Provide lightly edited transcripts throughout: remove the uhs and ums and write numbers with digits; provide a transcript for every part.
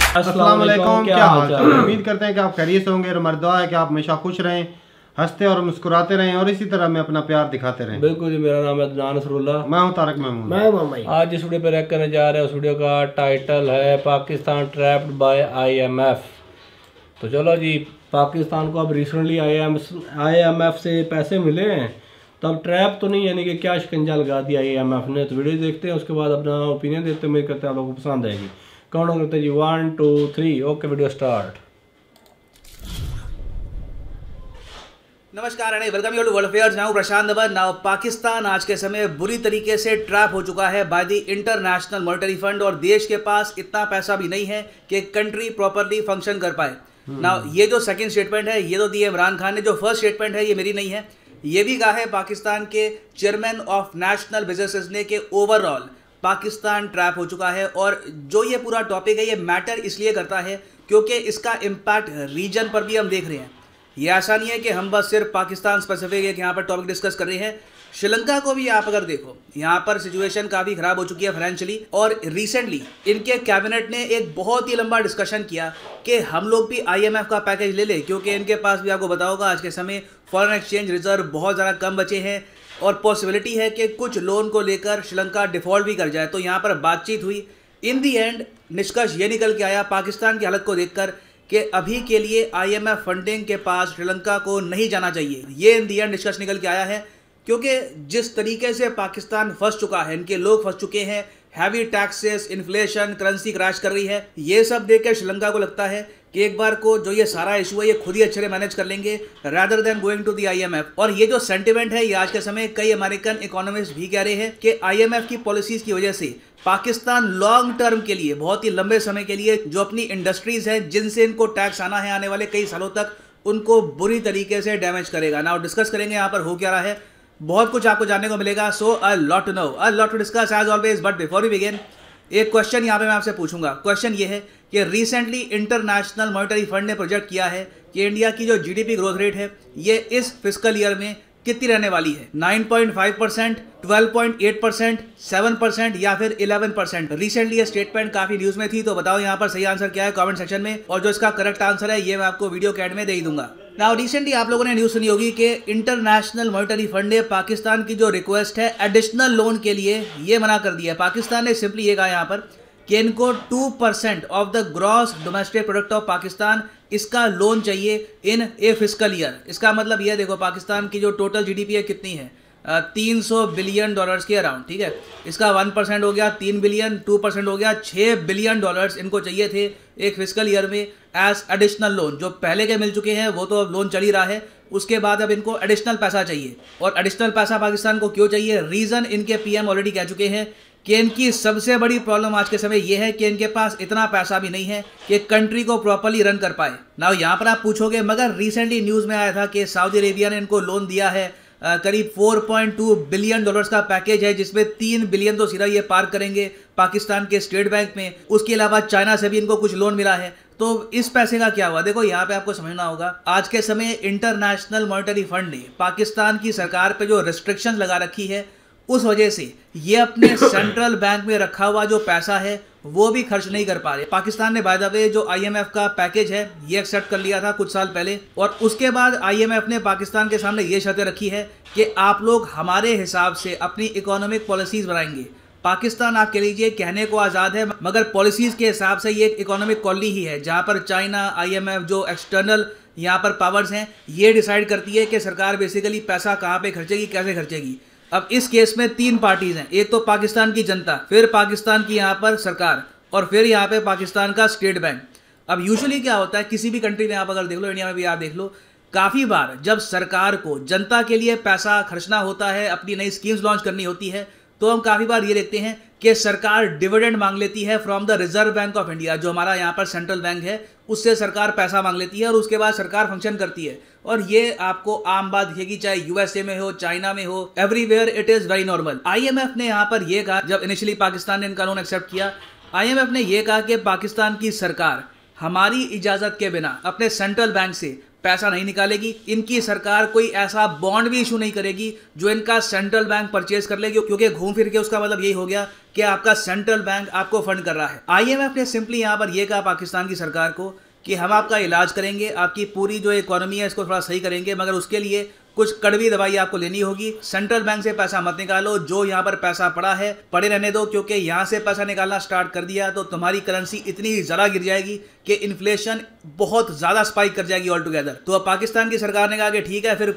अस्सलाम वालेकुम, क्या हाल चाल। उम्मीद करते हैं कि आप खैरियत से होंगे। हमारी दुआ है कि आप हमेशा खुश रहें, हंसते और मुस्कुराते रहें और इसी तरह में अपना प्यार दिखाते रहें। बिल्कुल जी, मेरा नाम है अदनान नसरुल्लाह। मैं हूं तारक महमूद। मैं भाई आज जिस वीडियो पे रैक करने जा रहे हैं उस वीडियो का टाइटल है पाकिस्तान ट्रैप्ड बाय IMF। तो चलो जी, पाकिस्तान को अब रिसेंटली IMF से पैसे मिले हैं, तो अब ट्रैप तो नहीं, यानी कि क्या शिकंजा लगा दिया IMF ने। तो वीडियो देखते हैं, उसके बाद अपना ओपिनियन देते हैं। उम्मीद करते हैं आप लोगों को पसंद आएगी। काउंट करते हैं जी, 1 2 3। Okay, video start. नमस्कार and welcome you to world affairs. मैं हूं प्रशांत दबन। नाउ पाकिस्तान आज के समय बुरी तरीके से ट्रैप हो चुका है by the international Monetary fund और देश के पास इतना पैसा भी नहीं है कि कंट्री प्रॉपर्ली फंक्शन कर पाए। नाउ ये जो सेकंड स्टेटमेंट है ये तो दी है इमरान खान ने। जो फर्स्ट स्टेटमेंट है ये मेरी नहीं है, ये भी कहा है पाकिस्तान के चेयरमैन ऑफ नेशनल बिजनेसेस ने कि ओवरऑल पाकिस्तान ट्रैप हो चुका है। और जो ये पूरा टॉपिक है ये मैटर इसलिए करता है क्योंकि इसका इम्पैक्ट रीजन पर भी हम देख रहे हैं। ये ऐसा नहीं है कि हम बस सिर्फ पाकिस्तान स्पेसिफिक एक यहाँ पर टॉपिक डिस्कस कर रहे हैं। श्रीलंका को भी आप अगर देखो, यहाँ पर सिचुएशन काफ़ी ख़राब हो चुकी है फाइनेंशियली। और रिसेंटली इनके कैबिनेट ने एक बहुत ही लंबा डिस्कशन किया कि हम लोग भी IMF का पैकेज ले लें, क्योंकि इनके पास भी आपको बताओगा आज के समय फॉरेन एक्सचेंज रिजर्व बहुत ज़्यादा कम बचे हैं और पॉसिबिलिटी है कि कुछ लोन को लेकर श्रीलंका डिफ़ॉल्ट भी कर जाए। तो यहाँ पर बातचीत हुई। इन दी एंड निष्कर्ष ये निकल के आया पाकिस्तान की हालत को देखकर कि अभी के लिए IMF फंडिंग के पास श्रीलंका को नहीं जाना चाहिए। ये इन दी एंड निष्कर्ष निकल के आया है, क्योंकि जिस तरीके से पाकिस्तान फंस चुका है, इनके लोग फंस चुके हैं, heavy taxes, inflation, currency crash कर रही है, ये सब देख कर श्रीलंका को लगता है कि एक बार को जो ये सारा इशू है ये खुद ही अच्छे से मैनेज कर लेंगे rather than going to the IMF। और ये जो सेंटिमेंट है ये आज के समय कई अमेरिकन इकोनॉमिस्ट भी कह रहे हैं कि IMF की पॉलिसीज की वजह से पाकिस्तान लॉन्ग टर्म के लिए, बहुत ही लंबे समय के लिए, जो अपनी इंडस्ट्रीज हैं जिनसे इनको टैक्स आना है आने वाले कई सालों तक, उनको बुरी तरीके से डैमेज करेगा। नाउ डिस्कस करेंगे यहाँ पर हो क्या रहा है, बहुत कुछ आपको जानने को मिलेगा। So a lot to know, a lot to discuss as always. But before we begin, एक क्वेश्चन यहाँ पे मैं आपसे पूछूंगा। क्वेश्चन ये है कि रिसेंटली इंटरनेशनल मॉनेटरी फंड ने प्रोजेक्ट किया है कि इंडिया की जो GDP ग्रोथ रेट है ये इस फिस्कल ईयर में कितनी रहने वाली है। 9.5%, 12.8%, 7% या फिर 11%। रिसेंटली ये स्टेटमेंट काफी न्यूज में थी, तो बताओ यहाँ पर सही आंसर क्या है कमेंट सेक्शन में, और जो इसका करेक्ट आंसर है ये मैं आपको वीडियो के एंड में दे ही दूंगा। नाउ रिसेंटली आप लोगों ने न्यूज सुनी होगी कि इंटरनेशनल मॉनेटरी फंड ने पाकिस्तान की जो रिक्वेस्ट है एडिशनल लोन के लिए ये मना कर दिया। पाकिस्तान ने सिंपली ये कहा यहाँ पर कि इनको 2% of the gross domestic product of Pakistan इसका लोन चाहिए इन ए फिस्कल ईयर। इसका मतलब ये देखो, पाकिस्तान की जो टोटल GDP है कितनी है, $300 बिलियन के अराउंड, ठीक है। इसका 1% हो गया 3 बिलियन, 2% हो गया $6 बिलियन इनको चाहिए थे एक फिस्कल ईयर में एज एडिशनल लोन। जो पहले के मिल चुके हैं वो तो अब लोन चल ही रहा है, उसके बाद अब इनको एडिशनल पैसा चाहिए। और एडिशनल पैसा पाकिस्तान को क्यों चाहिए, रीज़न इनके PM ऑलरेडी कह चुके हैं कि इनकी सबसे बड़ी प्रॉब्लम आज के समय ये है कि इनके पास इतना पैसा भी नहीं है कि कंट्री को प्रॉपर्ली रन कर पाए। नाउ यहाँ पर आप पूछोगे मगर रिसेंटली न्यूज़ में आया था कि सऊदी अरेबिया ने इनको लोन दिया है करीब $4.2 बिलियन का पैकेज है, जिसमें 3 बिलियन तो सीधा ये पार करेंगे पाकिस्तान के स्टेट बैंक में। उसके अलावा चाइना से भी इनको कुछ लोन मिला है। तो इस पैसे का क्या हुआ, देखो यहाँ पे आपको समझना होगा। आज के समय इंटरनेशनल मॉनेटरी फंड ने पाकिस्तान की सरकार पे जो रिस्ट्रिक्शन लगा रखी है, उस वजह से ये अपने सेंट्रल बैंक में रखा हुआ जो पैसा है वो भी खर्च नहीं कर पा रहे। पाकिस्तान ने बाय द वे जो IMF का पैकेज है ये एक्सेप्ट कर लिया था कुछ साल पहले, और उसके बाद IMF ने पाकिस्तान के सामने ये शर्तें रखी है कि आप लोग हमारे हिसाब से अपनी इकोनॉमिक पॉलिसीज बनाएंगे। पाकिस्तान आप कह लीजिए कहने को आज़ाद है, मगर पॉलिसीज के हिसाब से ये एक इकोनॉमिक कॉलोनी ही है, जहाँ पर चाइना, IMF जो एक्सटर्नल यहाँ पर पावर्स हैं ये डिसाइड करती है कि सरकार बेसिकली पैसा कहाँ पे खर्चेगी, कैसे खर्चेगी। अब इस केस में 3 पार्टीज हैं, एक तो पाकिस्तान की जनता, फिर पाकिस्तान की यहाँ पर सरकार, और फिर यहाँ पे पाकिस्तान का स्टेट बैंक। अब यूजुअली क्या होता है किसी भी कंट्री में आप अगर देख लो, इंडिया में भी आप देख लो, काफ़ी बार जब सरकार को जनता के लिए पैसा खर्चना होता है, अपनी नई स्कीम्स लॉन्च करनी होती है, तो हम काफ़ी बार ये देखते हैं कि सरकार डिविडेंड मांग लेती है from the reserve bank of India, जो हमारा यहाँ पर सेंट्रल बैंक है, उससे सरकार पैसा मांग लेती है और उसके बाद सरकार फंक्शन करती है। और ये आपको आम बात दिखेगी, चाहे USA में हो, चाइना में हो, everywhere it is very normal. IMF ने यहाँ पर यह कहा, जब इनिशियली पाकिस्तान ने इनका लोन एक्सेप्ट किया, IMF ने यह कहा कि पाकिस्तान की सरकार हमारी इजाज़त के बिना अपने सेंट्रल बैंक से पैसा नहीं निकालेगी, इनकी सरकार कोई ऐसा बॉन्ड भी इशू नहीं करेगी जो इनका सेंट्रल बैंक परचेज कर लेगी, क्योंकि घूम फिर के उसका मतलब यही हो गया कि आपका सेंट्रल बैंक आपको फंड कर रहा है। IMF ने सिंपली यहाँ पर यह कहा पाकिस्तान की सरकार को कि हम आपका इलाज करेंगे, आपकी पूरी जो इकोनॉमी है इसको थोड़ा सही करेंगे, मगर उसके लिए कुछ कड़वी दवाई आपको लेनी होगी। सेंट्रल बैंक से पैसा मत निकालो, जो यहाँ पर पैसा पड़ा है पड़े रहने दो, क्योंकि यहाँ से पैसा निकालना स्टार्ट कर दिया तो तुम्हारी करेंसी इतनी ज़्यादा गिर जाएगी कि इन्फ्लेशन बहुत ज़्यादा स्पाइक कर जाएगी ऑल टुगेदर। तो अब पाकिस्तान की सरकार ने कहा कि ठीक है, फिर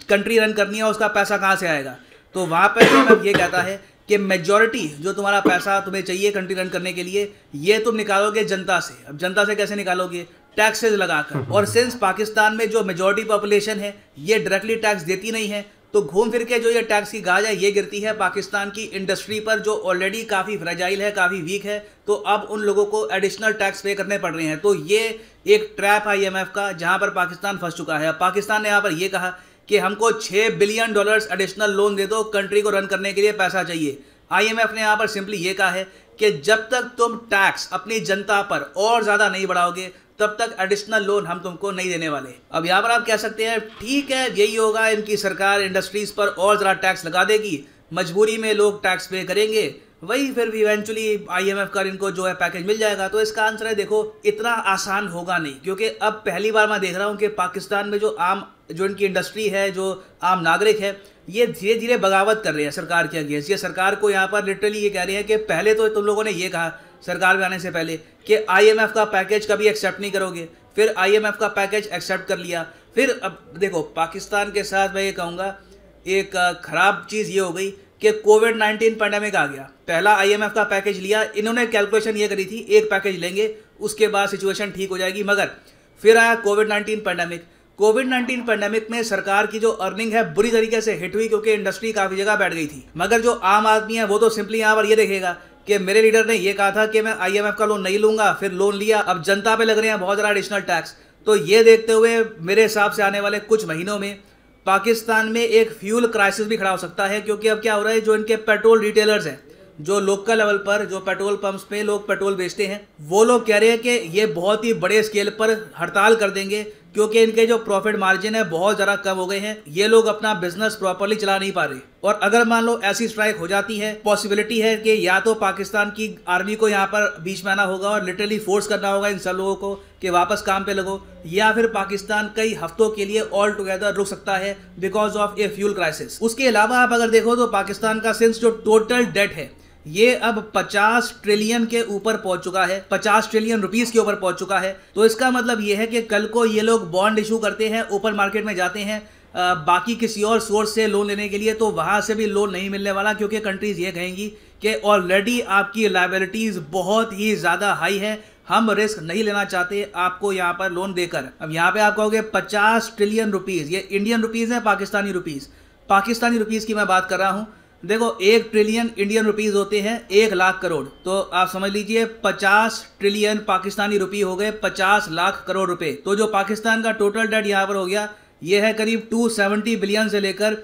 कंट्री रन करनी है, उसका पैसा कहाँ से आएगा? तो वहाँ पर ये कहता है कि मेजॉरिटी जो तुम्हारा पैसा तुम्हें चाहिए कंट्री रन करने के लिए, ये तुम निकालोगे जनता से। अब जनता से कैसे निकालोगे? टैक्सेस लगाकर। और सिंस पाकिस्तान में जो मेजॉरिटी पॉपुलेशन है ये डायरेक्टली टैक्स देती नहीं है, तो घूम फिर के जो ये टैक्स की गाज है ये गिरती है पाकिस्तान की इंडस्ट्री पर, जो ऑलरेडी काफ़ी फ्रेजाइल है, काफ़ी वीक है। तो अब उन लोगों को एडिशनल टैक्स पे करने पड़ रहे हैं। तो ये एक ट्रैप IMF का जहां पर पाकिस्तान फंस चुका है। पाकिस्तान ने यहाँ पर यह कहा कि हमको $6 बिलियन एडिशनल लोन दे दो, कंट्री को रन करने के लिए पैसा चाहिए। IMF ने यहाँ पर सिंपली ये कहा है कि जब तक तुम टैक्स अपनी जनता पर और ज़्यादा नहीं बढ़ाओगे तब तक एडिशनल लोन हम तुमको नहीं देने वाले। अब यहाँ पर आप कह सकते हैं ठीक है, यही होगा, इनकी सरकार इंडस्ट्रीज पर और ज़्यादा टैक्स लगा देगी, मजबूरी में लोग टैक्स पे करेंगे, वही फिर भी इवेंचुअली IMF का इनको जो है पैकेज मिल जाएगा। तो इसका आंसर है देखो, इतना आसान होगा नहीं, क्योंकि अब पहली बार मैं देख रहा हूँ कि पाकिस्तान में जो इनकी इंडस्ट्री है, जो आम नागरिक है, ये धीरे धीरे बगावत कर रहे हैं सरकार के अगेंस्ट। ये सरकार को यहाँ पर लिटरली ये कह रहे हैं कि पहले तो तुम लोगों ने ये कहा सरकार में आने से पहले कि IMF का पैकेज कभी एक्सेप्ट नहीं करोगे, फिर IMF का पैकेज एक्सेप्ट कर लिया। फिर अब देखो पाकिस्तान के साथ मैं ये कहूँगा एक ख़राब चीज़ ये हो गई कि कोविड-19 पैंडेमिक आ गया। पहला IMF का पैकेज लिया, इन्होंने कैलकुलेशन ये करी थी एक पैकेज लेंगे उसके बाद सिचुएशन ठीक हो जाएगी, मगर फिर आया कोविड-19 पैंडेमिक। कोविड-19 पैंडेमिक में सरकार की जो अर्निंग है बुरी तरीके से हिट हुई, क्योंकि इंडस्ट्री काफ़ी जगह बैठ गई थी। मगर जो आम आदमी है वो तो सिंपली यहाँ पर ये देखेगा कि मेरे लीडर ने ये कहा था कि मैं IMF का लोन नहीं लूंगा, फिर लोन लिया, अब जनता पे लग रहे हैं बहुत ज़्यादा एडिशनल टैक्स। तो ये देखते हुए मेरे हिसाब से आने वाले कुछ महीनों में पाकिस्तान में एक फ्यूल क्राइसिस भी खड़ा हो सकता है, क्योंकि अब क्या हो रहा है, जो इनके पेट्रोल रिटेलर्स हैं, जो लोकल लेवल पर जो पेट्रोल पंप्स पे लोग पेट्रोल बेचते हैं, वो लोग कह रहे हैं कि ये बहुत ही बड़े स्केल पर हड़ताल कर देंगे, क्योंकि इनके जो प्रॉफिट मार्जिन है बहुत ज़्यादा कम हो गए हैं, ये लोग अपना बिजनेस प्रॉपरली चला नहीं पा रहे। और अगर मान लो ऐसी स्ट्राइक हो जाती है, पॉसिबिलिटी है कि या तो पाकिस्तान की आर्मी को यहाँ पर बीच में आना होगा और लिटरली फोर्स करना होगा इन सब लोगों को कि वापस काम पे लगो, या फिर पाकिस्तान कई हफ्तों के लिए ऑल टुगेदर रुक सकता है because of a fuel crisis. उसके अलावा आप अगर देखो तो पाकिस्तान का सिंस जो टोटल डेट है ये अब 50 ट्रिलियन के ऊपर पहुंच चुका है, 50 ट्रिलियन रुपीस के ऊपर पहुंच चुका है। तो इसका मतलब ये है कि कल को ये लोग बॉन्ड इशू करते हैं, ओपन मार्केट में जाते हैं बाकी किसी और सोर्स से लोन लेने के लिए, तो वहां से भी लोन नहीं मिलने वाला, क्योंकि कंट्रीज ये कहेंगी कि ऑलरेडी आपकी लायबिलिटीज बहुत ही ज़्यादा हाई है, हम रिस्क नहीं लेना चाहते आपको यहाँ पर लोन देकर। अब यहाँ पे आप कहोगे 50 ट्रिलियन रुपीज़, ये इंडियन रुपीज़ है पाकिस्तानी रुपीज़, पाकिस्तानी रुपीज़ की मैं बात कर रहा हूँ। देखो 1 ट्रिलियन इंडियन रुपीस होते हैं 1 लाख करोड़, तो आप समझ लीजिए 50 ट्रिलियन पाकिस्तानी रुपये हो गए 50 लाख करोड़ रुपए। तो जो पाकिस्तान का टोटल डेट यहाँ पर हो गया ये है करीब 270 बिलियन से लेकर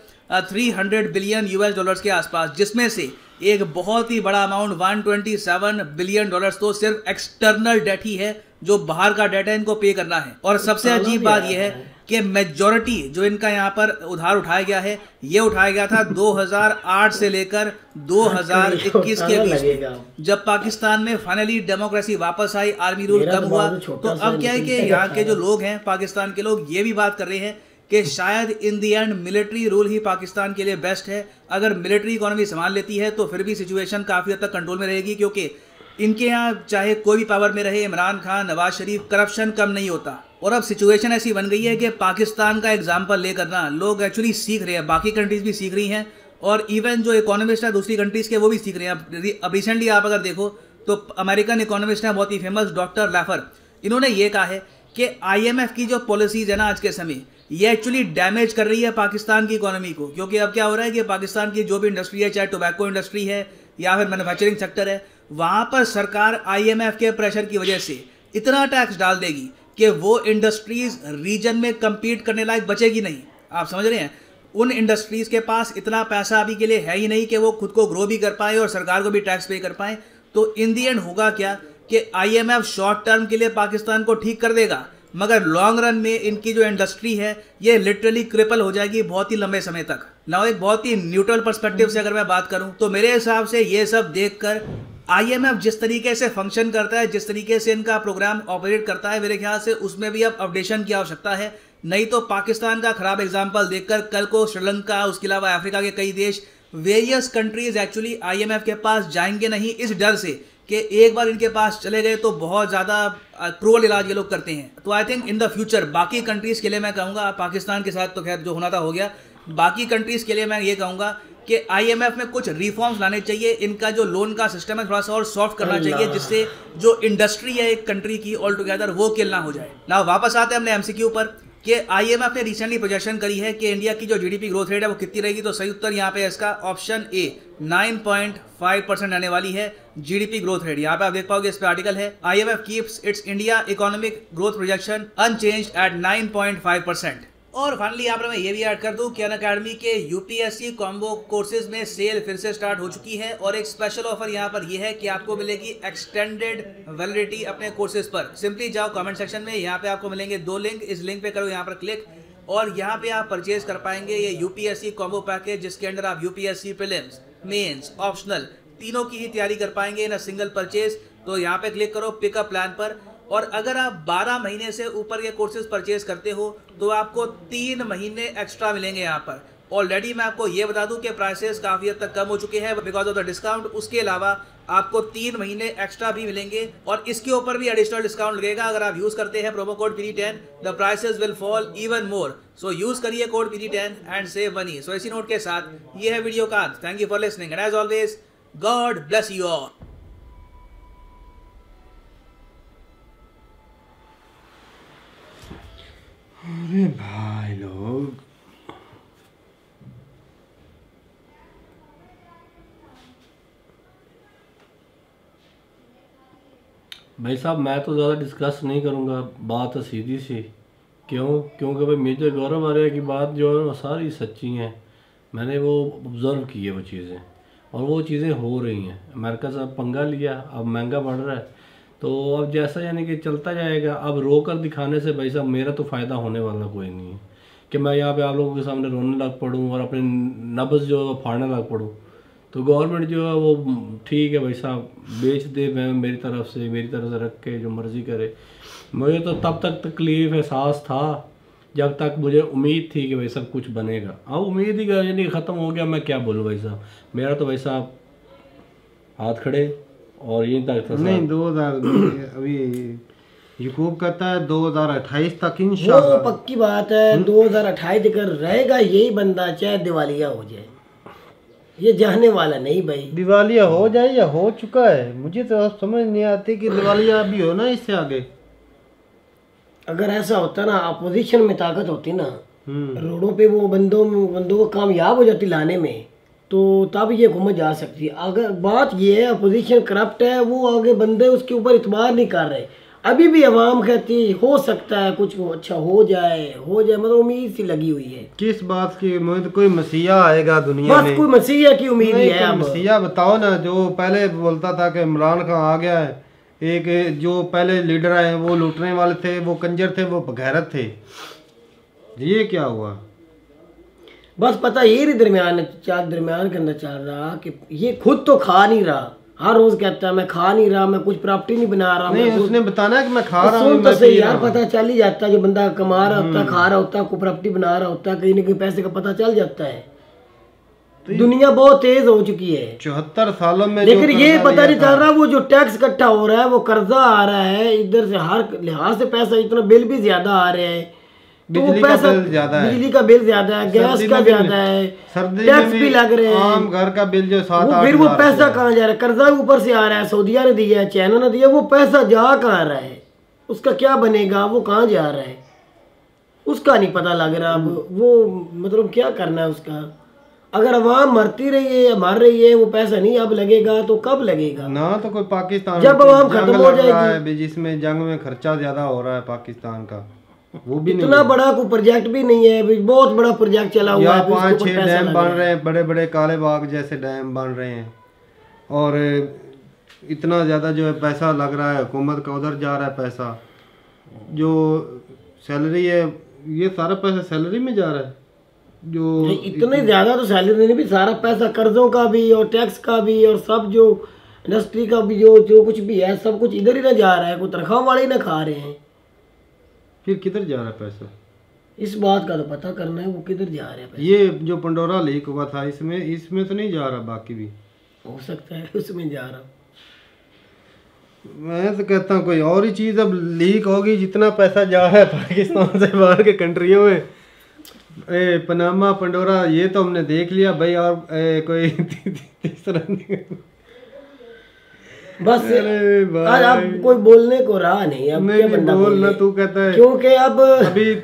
300 बिलियन US डॉलर्स के आसपास, जिसमें से एक बहुत ही बड़ा अमाउंट 127 बिलियन डॉलर्स तो सिर्फ एक्सटर्नल डेट ही है, जो बाहर का डेट है इनको पे करना है। और सबसे अजीब बात यह है कि मेजॉरिटी जो इनका यहाँ पर उधार उठाया गया है ये उठाया गया था 2008 से लेकर 2021 के बीच, जब पाकिस्तान में फाइनली डेमोक्रेसी वापस आई, आर्मी रूल कम हुआ। तो अब क्या है कि यहाँ के जो लोग हैं पाकिस्तान के लोग ये भी बात कर रहे हैं कि शायद इन दी एंड मिलिट्री रूल ही पाकिस्तान के लिए बेस्ट है। अगर मिलिट्री इकोनॉमी संभाल लेती है तो फिर भी सिचुएशन काफ़ी हद तक कंट्रोल में रहेगी, क्योंकि इनके यहाँ चाहे कोई भी पावर में रहे, इमरान खान, नवाज शरीफ, करप्शन कम नहीं होता। और अब सिचुएशन ऐसी बन गई है कि पाकिस्तान का एग्जाम्पल लेकर ना लोग एक्चुअली सीख रहे हैं, बाकी कंट्रीज भी सीख रही हैं, और इवन जो इकोनॉमिस्ट है दूसरी कंट्रीज़ के वो भी सीख रहे हैं। अब रिसेंटली आप अगर देखो तो अमेरिकन इकोनॉमिस्ट हैं बहुत ही फेमस डॉक्टर लैफर, इन्होंने ये कहा है कि IMF की जो पॉलिसीज़ है ना आज के समय ये एक्चुअली डैमेज कर रही है पाकिस्तान की इकोनॉमी को। क्योंकि अब क्या हो रहा है कि पाकिस्तान की जो भी इंडस्ट्री है, चाहे टोबैको इंडस्ट्री है या फिर मैन्युफैक्चरिंग सेक्टर है, वहाँ पर सरकार IMF के प्रेशर की वजह से इतना टैक्स डाल देगी कि वो इंडस्ट्रीज रीजन में कम्पीट करने लायक बचेगी नहीं। आप समझ रहे हैं, उन इंडस्ट्रीज़ के पास इतना पैसा अभी के लिए है ही नहीं कि वो खुद को ग्रो भी कर पाए और सरकार को भी टैक्स पे कर पाए। तो इन दी एंड होगा क्या कि IMF शॉर्ट टर्म के लिए पाकिस्तान को ठीक कर देगा, मगर लॉन्ग रन में इनकी जो इंडस्ट्री है ये लिटरली क्रिपल हो जाएगी बहुत ही लंबे समय तक। नाउ एक बहुत ही न्यूट्रल पर्सपेक्टिव से अगर मैं बात करूं तो मेरे हिसाब से ये सब देखकर IMF जिस तरीके से फंक्शन करता है, जिस तरीके से इनका प्रोग्राम ऑपरेट करता है, मेरे ख्याल से उसमें भी अब अपडेशन की आवश्यकता है। नहीं तो पाकिस्तान का खराब एग्जाम्पल देखकर कल को श्रीलंका, उसके अलावा अफ्रीका के कई देश, वेरियस कंट्रीज एक्चुअली IMF के पास जाएंगे नहीं, इस डर से कि एक बार इनके पास चले गए तो बहुत ज़्यादा क्रूअल इलाज ये लोग करते हैं। तो I think in the future बाकी कंट्रीज़ के लिए मैं कहूँगा, पाकिस्तान के साथ तो खैर जो होना था हो गया, बाकी कंट्रीज़ के लिए मैं ये कहूँगा कि IMF में कुछ रिफॉर्म्स लाने चाहिए। इनका जो लोन का सिस्टम है थोड़ा सा और सॉफ्ट करना चाहिए, जिससे जो इंडस्ट्री है एक कंट्री की ऑल टुगेदर वो किल ना हो जाए। ना वापस आते हैं हमने MCQ पर कि IMF ने रिसेंटली प्रोजेक्शन करी है कि इंडिया की जो GDP ग्रोथ रेट है वो कितनी रहेगी। तो सही उत्तर यहाँ पे इसका ऑप्शन ए 9.5% रहने वाली है GDP ग्रोथ रेट। यहाँ पे आप देख पाओगे इस पे आर्टिकल है, IMF keeps its India economic growth projection unchanged at 9.5%। और फाइनली यहाँ पर मैं ये भी ऐड कर दूं कि अनअकैडमी के UPSC कॉम्बो कोर्सेज में सेल फिर से स्टार्ट हो चुकी है और एक स्पेशल ऑफर यहाँ पर ये है कि आपको मिलेगी एक्सटेंडेड वैलिडिटी अपने कोर्सेज पर। सिंपली जाओ कमेंट सेक्शन में, यहाँ पे आपको मिलेंगे 2 लिंक, इस लिंक पे करो यहाँ पर क्लिक और यहाँ पे आप परचेज कर पाएंगे ये UPSC कॉम्बो पैकेज, जिसके अंदर आप UPSC प्रीलिम्स, मेंस, ऑप्शनल तीनों की ही तैयारी कर पाएंगे इन अ सिंगल परचेज। तो यहाँ पे क्लिक करो पिकअप प्लान पर, और अगर आप 12 महीने से ऊपर के कोर्सेज परचेज करते हो तो आपको 3 महीने एक्स्ट्रा मिलेंगे यहाँ पर। ऑलरेडी मैं आपको ये बता दूं कि प्राइसेस काफ़ी हद तक कम हो चुके हैं बिकॉज ऑफ द डिस्काउंट। उसके अलावा आपको 3 महीने एक्स्ट्रा भी मिलेंगे और इसके ऊपर भी एडिशनल डिस्काउंट लगेगा अगर आप यूज़ करते हैं promo code PD10। The prices will fall even more, so use करिए code PD10 and save money. So इसी नोट के साथ ये है वीडियो का। Thank you for listening and as always God bless you all. अरे भाई लोग, भाई साहब मैं तो ज़्यादा डिस्कस नहीं करूँगा, बात सीधी सी। क्योंकि भाई मेजर गौरव आर्या की बात जो है वो सारी सच्ची हैं। मैंने वो ऑब्ज़र्व की है वो चीज़ें, और वो चीज़ें हो रही हैं। अमेरिका से अब पंगा लिया, अब महंगा बढ़ रहा है, तो अब जैसा यानी कि चलता जाएगा। अब रो कर दिखाने से भाई साहब मेरा तो फ़ायदा होने वाला कोई नहीं है कि मैं यहाँ पे आप लोगों के सामने रोने लग पड़ूँ और अपने नब्ज़ जो है वो फाड़ने लग पड़ूँ। तो गवर्नमेंट जो है वो ठीक है भाई साहब, बेच दे मैं मेरी तरफ से रख के जो मर्ज़ी करे। मुझे तो तब तक तकलीफ़ एहसास था जब तक मुझे उम्मीद थी कि भाई सब कुछ बनेगा। अब उम्मीद ही यानी ख़त्म हो गया। मैं क्या बोलूँ भाई साहब, मेरा तो भाई साहब हाथ खड़े और यहीं तक था। नहीं 2000 अभी यूकूब कहता है 2028 तक इंशाल्लाह। वो पक्की बात है, 2028 तक रहेगा यही बंदा, चाहे दिवालिया हो जाए, ये जाने वाला नहीं भाई। दिवालिया हो जाए या हो चुका है, मुझे तो समझ नहीं आती कि दिवालिया अभी हो ना इससे आगे। अगर ऐसा होता ना, अपोजिशन में ताकत होती ना, रोडों पे वो बंदों को कामयाब हो जाती लाने में, तो तब ये घूमत जा सकती है। अगर बात ये है अपोजिशन करप्ट है, वो आगे बंदे उसके ऊपर इतबार नहीं कर रहे। अभी भी अवाम कहती हो सकता है कुछ अच्छा हो जाए, मतलब उम्मीद सी लगी हुई है। किस बात की उम्मीद? कोई मसीहा आएगा दुनिया में, बस कोई मसीहा की उम्मीद ही है। मसीहा बताओ ना, जो पहले बोलता था कि इमरान खान आ गया है, एक जो पहले लीडर आए वो लूटने वाले थे, वो कंजर थे, वो बगैरत थे। ये क्या हुआ? बस पता ये दरमियान के अंदर चल रहा कि ये खुद तो खा नहीं रहा, हर रोज कहता है मैं खा नहीं रहा, मैं कुछ प्रॉपर्टी नहीं बना रहा। नहीं, उसने बताना है कि मैं खा रहा हूँ। तो सही यार, पता चल ही जाता है, जो बंदा कमा रहा होता है, खा रहा होता है, कोई प्रॉपर्टी बना रहा होता है, कहीं ना कहीं पैसे का पता चल जाता है। तो दुनिया बहुत तेज हो चुकी है 74 सालों में। लेकिन ये पता नहीं चल रहा, वो जो टैक्स इकट्ठा हो रहा है, वो कर्जा आ रहा है, इधर से हर लिहाज से पैसा, इतना बिल भी ज्यादा आ रहे हैं, तो वो पैसा बिजली का बिल ज्यादा है, गैस का ज्यादा है, टैक्स भी लग रहे हैं, आम घर का बिल जो 7-8 फिर वो पैसा कहाँ जा रहा है? कर्जा ऊपर से आ रहा है, सऊदिया ने दिया है, चाइना ने दिया, वो पैसा जा कहाँ रहा है, उसका क्या बनेगा, वो कहाँ जा रहा है, उसका नहीं पता लग रहा। अब वो मतलब क्या करना है उसका? अगर अवाम मरती रही है या मर रही है, वो पैसा नहीं अब लगेगा तो कब लगेगा ना? तो कोई पाकिस्तान जब अवाम खत्म हो जाएगी, जिसमें जंग में खर्चा ज्यादा हो रहा है पाकिस्तान का, वो भी इतना बड़ा कोई प्रोजेक्ट भी नहीं है, बहुत बड़ा प्रोजेक्ट चला हुआ है, 5-6 डैम बन रहे हैं, बड़े बड़े काले बाग जैसे डैम बन रहे हैं, और इतना ज़्यादा जो है पैसा लग रहा है, हुकूमत का उधर जा रहा है पैसा। जो सैलरी है, ये सारा पैसा सैलरी में जा रहा है जो इतने ज्यादा तो सैलरी नहीं भी, सारा पैसा कर्जों का भी और टैक्स का भी और सब जो इंडस्ट्री का भी जो कुछ भी है सब कुछ इधर ही ना जा रहा है, कोई तनख्वाह वाले ही ना खा रहे हैं। फिर किधर जा रहा है पैसा? इस बात का तो पता करना है वो किधर जा रहा है पैसा। ये जो पंडोरा लीक हुआ था इसमें तो नहीं जा रहा, बाकी भी हो सकता है उसमें जा रहा। मैं तो कहता हूँ कोई और ही चीज़ अब लीक होगी। जितना पैसा जा रहा है पाकिस्तान से बाहर के कंट्रियों में, पनामा पंडोरा ये तो हमने देख लिया भाई, और कोई तीसरा नहीं। बस आज अब कोई बोलने को रहा नहीं। अब क्या बंदा बोलना तू कहता है, क्योंकि अब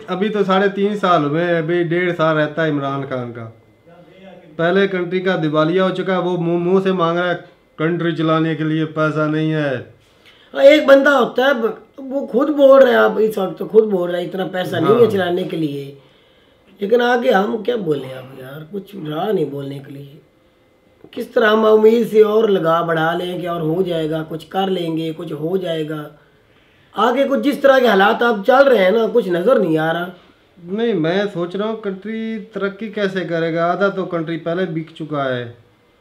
अभी तो 3.5 साल हुए, अभी 1.5 साल रहता है इमरान खान का। पहले कंट्री का दिवालिया हो चुका है, वो मुंह से मांग रहा है कंट्री चलाने के लिए पैसा नहीं है। एक बंदा होता है वो खुद बोल रहा है, आप इस वक्त तो खुद बोल रहा है इतना पैसा नहीं है चलाने के लिए, लेकिन आगे हम क्या बोले अब यार, कुछ रहा नहीं बोलने के लिए। किस तरह हम उम्मीद से और लगा बढ़ा लें कि और हो जाएगा, कुछ कर लेंगे, कुछ हो जाएगा आगे। कुछ जिस तरह के हालात अब चल रहे हैं ना, कुछ नज़र नहीं आ रहा। नहीं, मैं सोच रहा हूँ कंट्री तरक्की कैसे करेगा। आधा तो कंट्री पहले बिक चुका है,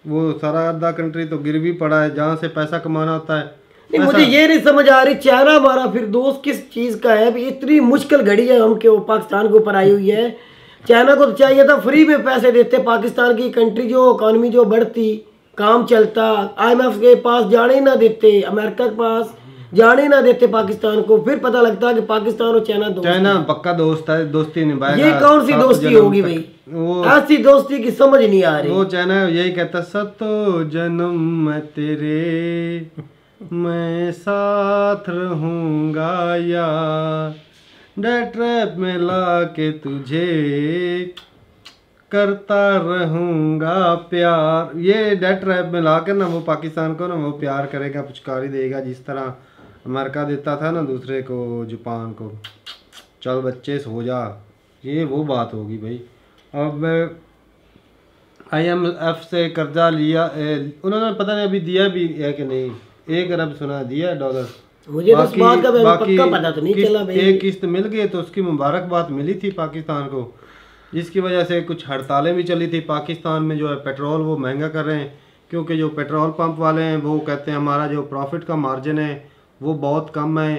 वो सारा आधा कंट्री तो गिर भी पड़ा है जहाँ से पैसा कमाना होता है। नहीं, मुझे ये नहीं समझ आ रही चाइना हमारा फिर दोस्त किस चीज़ का है। अभी इतनी मुश्किल घड़ी है हम के पाकिस्तान के ऊपर आई हुई है। चाइना को तो चाहिए था फ्री में पैसे देते, पाकिस्तान की कंट्री जो इकॉनमी जो बढ़ती, काम चलता, IMF के पास जाने ही ना देते, अमेरिका के पास जाने ही ना देते पाकिस्तान को। फिर पता लगता कि पाकिस्तान और चाइना पक्का दोस्त है, दोस्ती निभाएगा। ये कौन सी दोस्ती होगी भाई? ऐसी दोस्ती की समझ नहीं आ रही। वो चाइना यही कहता, सतो जन्म मैं तेरे मैं साथ रहूंगा यार, डेट ट्रैप में ला के तुझे करता रहूंगा प्यार। ये डेट ट्रैप में ला कर ना वो पाकिस्तान को ना वो प्यार करेगा, पुचकारी देगा, जिस तरह अमेरिका देता था ना दूसरे को, जापान को, चल बच्चे सो जा। ये वो बात होगी भाई। अब IMF से कर्जा लिया उन्होंने, पता नहीं अभी दिया भी है कि नहीं। 1 अरब सुना दिया $। मुझे तो इस बात का पक्का पता तो नहीं चला भाई। एक किस्त मिल गई तो उसकी मुबारकबाद मिली थी पाकिस्तान को, जिसकी वजह से कुछ हड़तालें भी चली थी पाकिस्तान में। जो है पेट्रोल वो महंगा कर रहे हैं, क्योंकि जो पेट्रोल पंप वाले हैं वो कहते हैं हमारा जो प्रॉफिट का मार्जिन है वो बहुत कम है,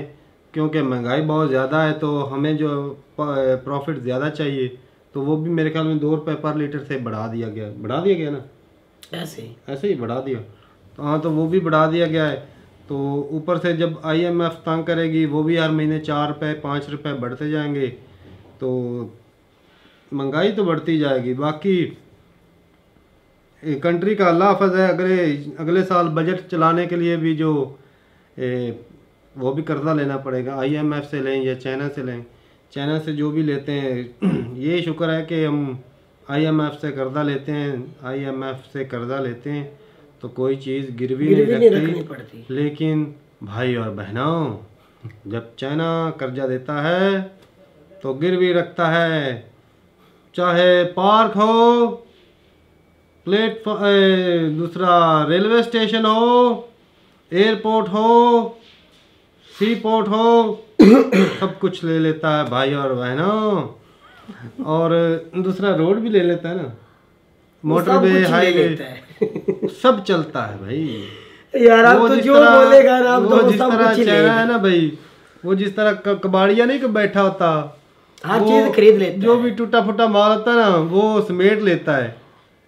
क्योंकि महंगाई बहुत ज़्यादा है, तो हमें जो प्रॉफिट ज़्यादा चाहिए। तो वो भी मेरे ख्याल में 2 रुपये पर लीटर से बढ़ा दिया गया ना, ऐसे ही बढ़ा दिया। तो हाँ, तो वो भी बढ़ा दिया गया है। तो ऊपर से जब IMF तंग करेगी, वो भी हर महीने 4 रुपये 5 रुपये बढ़ते जाएंगे, तो महंगाई तो बढ़ती जाएगी। बाकी कंट्री का अल्लाह हाफ़िज़ है। अगले साल बजट चलाने के लिए भी जो वो भी कर्जा लेना पड़ेगा, IMF से लें या चाइना से लें। चाइना से जो भी लेते हैं, ये शुक्र है कि हम IMF से कर्जा लेते हैं, तो कोई चीज़ गिरवी नहीं रखनी पड़ती। लेकिन भाई और बहनों, जब चाइना कर्जा देता है तो गिरवी रखता है, चाहे पार्क हो, प्लेटफॉर्म, दूसरा रेलवे स्टेशन हो, एयरपोर्ट हो, सी पोर्ट हो, सब कुछ ले लेता है भाई और बहनों। और दूसरा रोड भी ले लेता है ना, मोटरवे, हाईवे सब चलता है भाई यार। आप तो जो बोलेगा ना, आप तो जिस तरह चाइना है ना भाई, वो जिस तरह कबाड़िया नहीं बैठा होता, हर चीज खरीद लेता है। जो भी टूटा फूटा माल होता है ना वो समेट लेता है।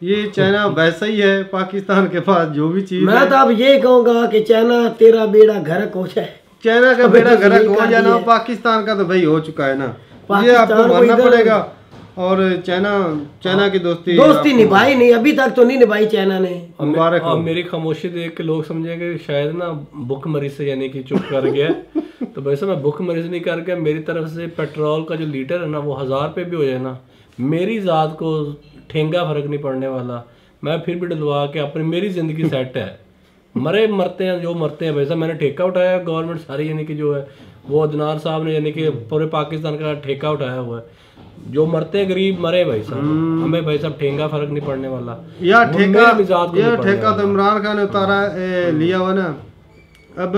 ये चाइना वैसा ही है, पाकिस्तान के पास जो भी चीज मैं तो अब ये कहूँगा कि चाइना तेरा बेड़ा गर्क हो जाए। चाइना का बेड़ा गर्क हो जाना, पाकिस्तान का तो भाई हो चुका है ना, ये आपको मानना पड़ेगा। और चाइना की दोस्ती निभाई नहीं, अभी तक तो नहीं निभाई चाइना ने। मुबारक हो। मेरी खामोशी देख के लोग समझेंगे शायद ना भूखमरी से यानी कि चुप कर गया। तो वैसे मैं भूखमरी से नहीं कर गया। मेरी तरफ से पेट्रोल का जो लीटर है ना वो 1000 रुपये भी हो जाए ना, मेरी ज़ात को ठेंगा फर्क नहीं पड़ने वाला। मैं फिर भी डलवा के अपनी, मेरी ज़िंदगी सेट है। मरते हैं जो मरते हैं। वैसा मैंने ठेका उठाया, गवर्नमेंट सारी यानी कि जो है वो अदनार साहब ने यानी कि पूरे पाकिस्तान का ठेका उठाया हुआ है। जो मरते हैं गरीब मरे भाई साहब, हमें भाई साहब ठेंगा फर्क नहीं पड़ने वाला। यार ठेका तो इमरान खान ने उतारा लिया हुआ ना, अब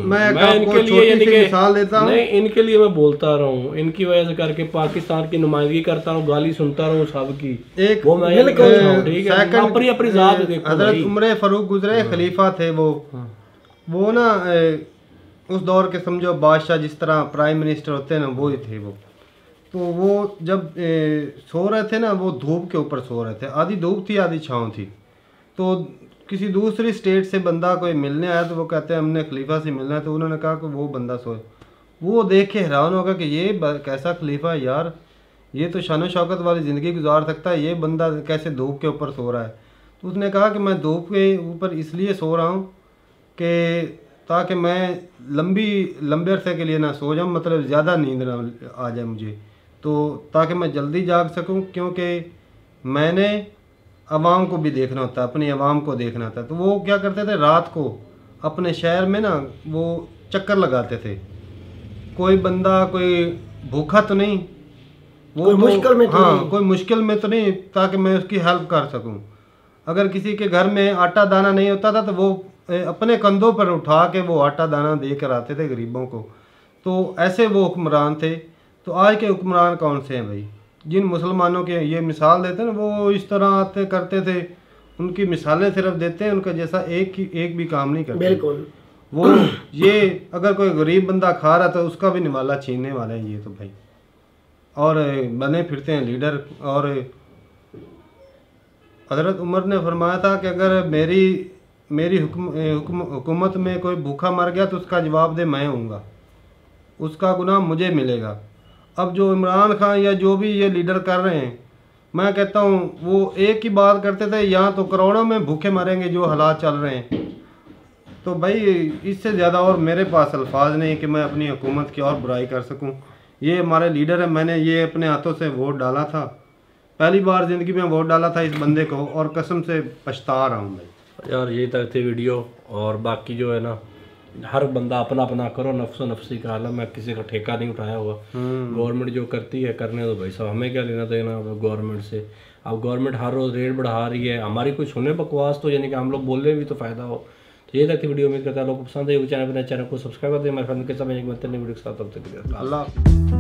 मैं इनके आपको लिए छोटी यानी सी कि मिसाल देता हूँ। नहीं, इनके लिए मैं बोलता रहा हूँ, इनकी वजह से करके पाकिस्तान की नुमाइंदगी करता हूँ, गाली सुनता रहूँ सबकी, एक वो मैं ठीक है, अपनी अपनी जात देखो हजरत भाई। उमर फारूक गुजरे खलीफा थे वो ना उस दौर के समझो बादशाह जिस तरह प्राइम मिनिस्टर होते हैं ना, वो ही थे वो। तो वो जब सो रहे थे ना, वो धूप के ऊपर सो रहे थे, आधी धूप थी आधी छाँव थी। तो किसी दूसरी स्टेट से बंदा कोई मिलने आया, तो वो कहते हैं हमने खलीफा से मिलना है। तो उन्होंने कहा कि वो बंदा सोए। वो देख के हैरान होगा कि ये कैसा खलीफा है यार, ये तो शान शौकत वाली ज़िंदगी गुजार सकता है, ये बंदा कैसे धूप के ऊपर सो रहा है। तो उसने कहा कि मैं धूप के ऊपर इसलिए सो रहा हूँ कि ताकि मैं लंबे अरसे के लिए ना सो जाऊँ, मतलब ज़्यादा नींद ना आ जाए मुझे, तो ताकि मैं जल्दी जाग सकूँ, क्योंकि मैंने आवाम को भी देखना होता है, अपनी आवाम को देखना था। तो वो क्या करते थे, रात को अपने शहर में ना वो चक्कर लगाते थे, कोई बंदा कोई भूखा तो नहीं, वो कोई मुश्किल में तो हाँ कोई मुश्किल में तो नहीं, ताकि मैं उसकी हेल्प कर सकूं। अगर किसी के घर में आटा दाना नहीं होता था तो वो अपने कंधों पर उठा के वो आटा दाना दे कर आते थे गरीबों को। तो ऐसे वो हुक्मरान थे। तो आज के हुक्मरान कौन से हैं भाई, जिन मुसलमानों के ये मिसाल देते हैं ना, वो इस तरह आते करते थे, उनकी मिसालें सिर्फ देते हैं, उनका जैसा एक भी काम नहीं करते। बिल्कुल। वो ये अगर कोई गरीब बंदा खा रहा था उसका भी निवाला छीनने वाले हैं ये तो भाई, और बने फिरते हैं लीडर। और हज़रत उमर ने फरमाया था कि अगर मेरी हुकूमत में कोई भूखा मर गया तो उसका जवाब दे मैं हूँगा, उसका गुनाह मुझे मिलेगा। अब जो इमरान खान या जो भी ये लीडर कर रहे हैं, मैं कहता हूँ वो एक ही बात करते थे, यहाँ तो करोड़ों में भूखे मरेंगे जो हालात चल रहे हैं। तो भाई इससे ज़्यादा और मेरे पास अल्फाज नहीं कि मैं अपनी हुकूमत की और बुराई कर सकूँ। ये हमारे लीडर है, मैंने ये अपने हाथों से वोट डाला था, पहली बार ज़िंदगी में वोट डाला था इस बंदे को, और कसम से पछता रहा हूँ भाई। यार यही तक थी वीडियो, और बाकी जो है ना, हर बंदा अपना अपना करो, नफ्सो नफ्सी का आलम है, किसी का ठेका नहीं उठाया हुआ। गवर्नमेंट जो करती है करने दो भाई साहब, हमें क्या लेना देना गवर्नमेंट से। अब गवर्नमेंट हर रोज़ रेट बढ़ा रही है, हमारी कुछ सुने बकवास तो यानी कि हम लोग बोलने भी तो फ़ायदा हो। तो ये तक की वीडियो उम्मीद करता है लोगों को पसंद है। चैनल को सब्सक्राइब कर दें, हमारे फ्रेंड के साथ एक वीडियो के साथ। तब तक अल्लाह।